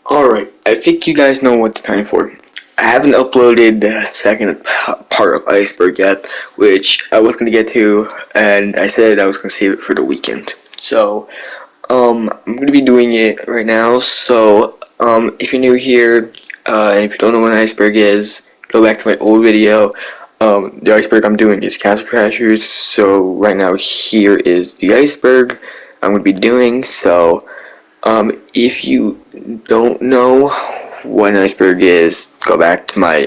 Alright, I think you guys know what it's time for. I haven't uploaded the second part of Iceberg yet, which I was going to get to, and I said I was going to save it for the weekend. So, I'm going to be doing it right now, so, if you're new here, and if you don't know what an iceberg is, go back to my old video. The iceberg I'm doing is Castle Crashers, so right now here is the iceberg I'm going to be doing, so, if you don't know what an iceberg is, go back to my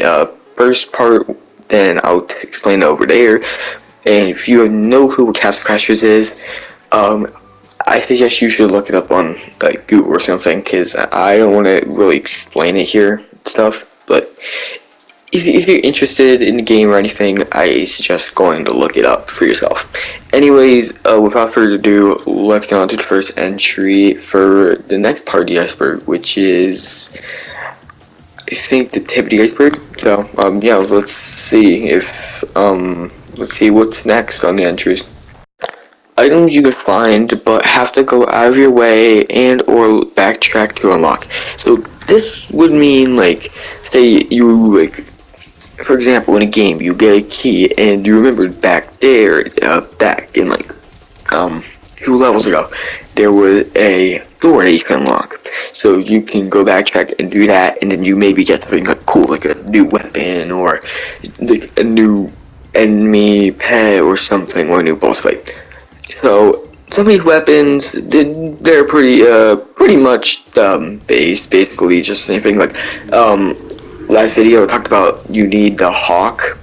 first part, then I'll explain it over there. And if you know who Castle Crashers is, I suggest you should look it up on like Google or something, because I don't want to really explain it here and stuff. But if you're interested in the game or anything, I suggest going to look it up for yourself. Anyways, without further ado, let's get on to the first entry for the next part of the iceberg, which is, I think, the tip of the iceberg. So, yeah, let's see what's next on the entries. Items you could find, but have to go out of your way and or backtrack to unlock. So this would mean, like, say you, like, for example, in a game, you get a key, and you remember back there, back in, like, 2 levels ago, there was a door that you can unlock. So you can go backtrack and do that, and then you maybe get something, like, cool, like a new weapon, or, like, a new enemy pet, or something, or a new boss fight. So, some of these weapons, they're pretty much, basically just anything, like, last video I talked about you need the hawk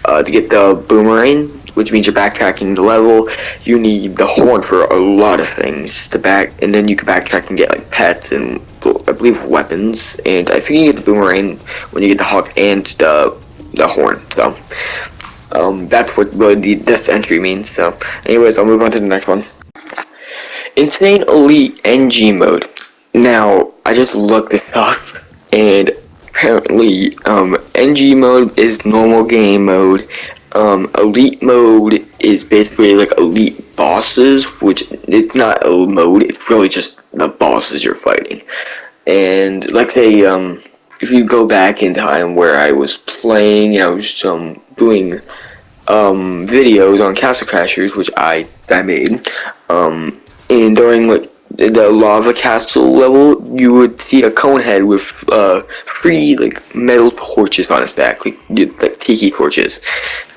to get the boomerang, which means you're backtracking the level. You need the horn for a lot of things to back, and then you can backtrack and get like pets and I believe weapons. And I think you get the boomerang when you get the hawk and the horn. So that's what really this entry means. So anyways, I'll move on to the next one. Insane Elite NG mode. Now I just looked this up, and apparently, NG mode is normal game mode. Elite mode is basically like elite bosses, which it's not a mode, it's really just the bosses you're fighting. And like say, if you go back in time where I was playing, I was doing videos on Castle Crashers, which I made, and during like the lava castle level, you would see a cone head with 3 like metal torches on its back, like tiki torches.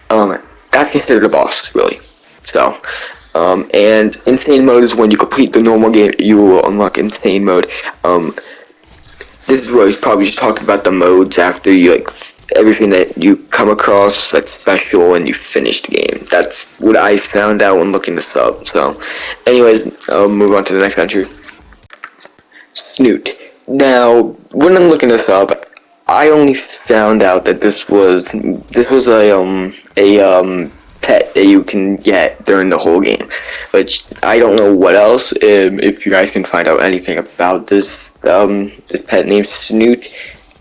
That's considered a boss, really. So, and insane mode is when you complete the normal game, you will unlock insane mode. This is where he's probably just talking about the modes after you like everything that you come across that's special and you finish the game. That's what I found out when looking this up. So, anyways, I'll move on to the next entry. Snoot. Now, when I'm looking this up, I only found out that this was a pet that you can get during the whole game, which I don't know what else. If you guys can find out anything about this pet named Snoot,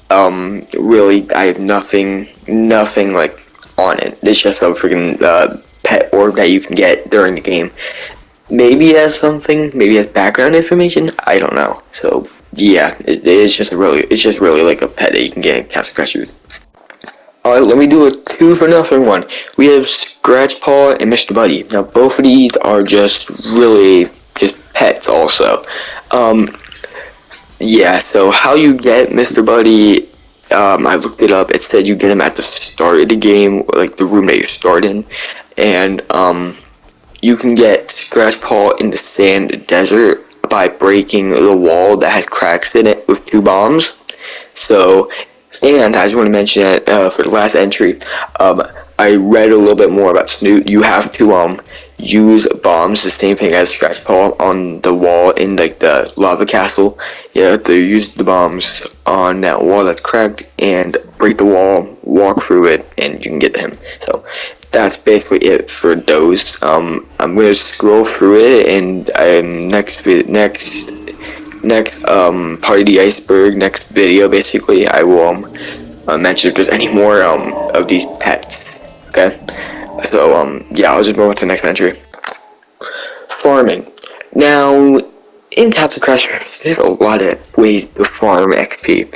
really, I have nothing like on it. It's just a freaking pet orb that you can get during the game. Maybe it has something, maybe it has background information, I don't know. So yeah, it's just really like a pet that you can get in Castle Crashers. Alright, let me do a 2 for nothing one. We have Scratch Paw and Mr. Buddy. Now both of these are just really just pets also. Yeah, so how you get Mr. Buddy, I looked it up. It said you get him at the start of the game, like the room that you're starting, and you can get Scratch Paw in the sand desert by breaking the wall that had cracks in it with 2 bombs. So, and I just want to mention that for the last entry, I read a little bit more about Snoot. You have to use bombs, the same thing as Scratch Paw, on the wall in like the lava castle. You have to use the bombs on that wall that's cracked and break the wall, walk through it, and you can get to him. So that's basically it for those. I'm gonna scroll through it, and next part of the iceberg, next video, basically, I will mention if there's any more of these pets. Okay, so yeah, I'll just move on to the next entry. Farming. Now, in Castle Crashers, there's a lot of ways to farm XP.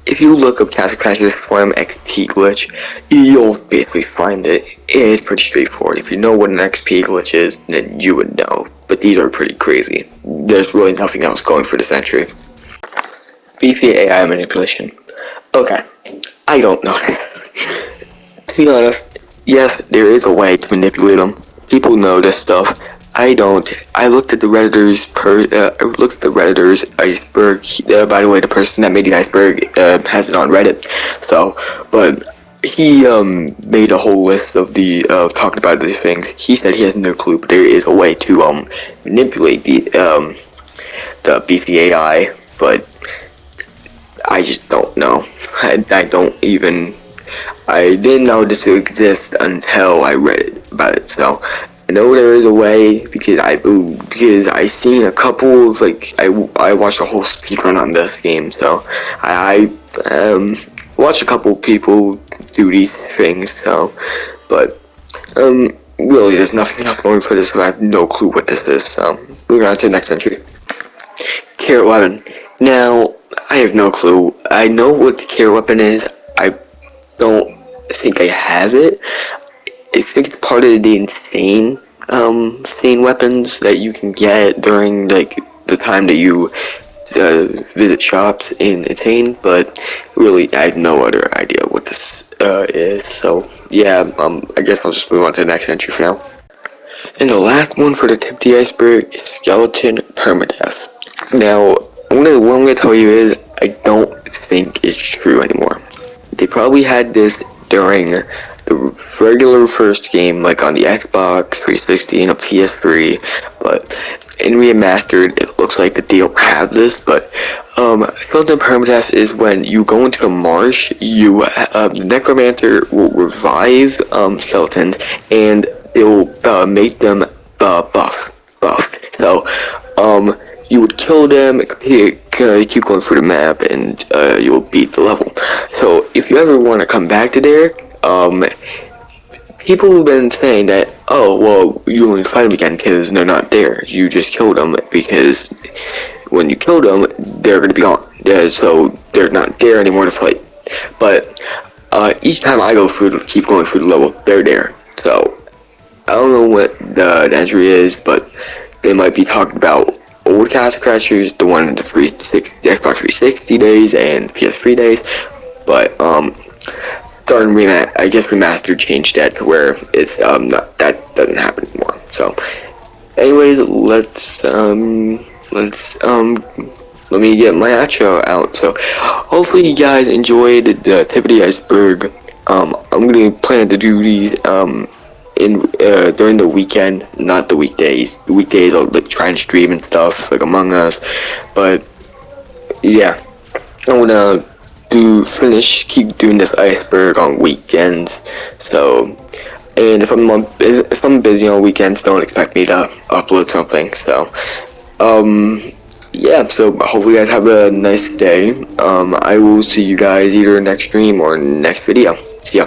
If you look up Castle Crashers farm XP glitch, you'll basically find it. It's pretty straightforward. If you know what an XP glitch is, then you would know. But these are pretty crazy. There's really nothing else going for this entry. Beefy AI manipulation. Okay, I don't know. To be honest, yes, there is a way to manipulate them. People know this stuff. I don't. I looked at the Redditors iceberg. By the way, the person that made the iceberg has it on Reddit. So, but he made a whole list of the talking about these things. He said he has no clue, but there is a way to manipulate the beefy AI, but I just don't know. I don't even. I didn't know this would exist until I read about it. So I know there is a way because I seen a couple of I watched a whole speedrun on this game. So I watched a couple people do these things. So, but really, there's nothing else going for this. So I have no clue what this is. So moving on to the next entry. Carrot weapon. Now I have no clue. I know what the carrot weapon is. I don't think I have it. I think it's part of the insane weapons that you can get during the time that you visit shops in Insane, but really I have no other idea what this is. So yeah, I guess I'll just move on to the next entry for now. And the last one for the tip of the iceberg is skeleton permadeath. Now, what I'm gonna tell you is I don't think it's true anymore. They probably had this during the regular first game, like on the Xbox 360 and a PS3, but in remastered, it looks like that they don't have this. But skeleton permadeath is when you go into the marsh, the necromancer will revive skeletons, and it will make them buff. So you would kill them, keep going through the map, and you'll beat the level. So if you ever want to come back to there, people have been saying that, oh, well, you only fight them again because they're not there. You just kill them because when you kill them, they're going to be gone. So they're not there anymore to fight. But each time I keep going through the level, they're there. So I don't know what the entry is, but they might be talking about old Castle Crashers, the one in the Xbox 360 days and PS3 days, but I guess remastered changed that to where it's not, that doesn't happen anymore. So, anyways, let me get my outro out. So, hopefully you guys enjoyed the tip of the iceberg. I'm gonna plan to do these during the weekend, not the weekdays. The weekdays I'll try and stream and stuff like Among Us, but yeah, I'm gonna keep doing this iceberg on weekends. So, and if I'm busy on weekends, don't expect me to upload something. So, yeah. So hopefully you guys have a nice day. I will see you guys either next stream or next video. See ya.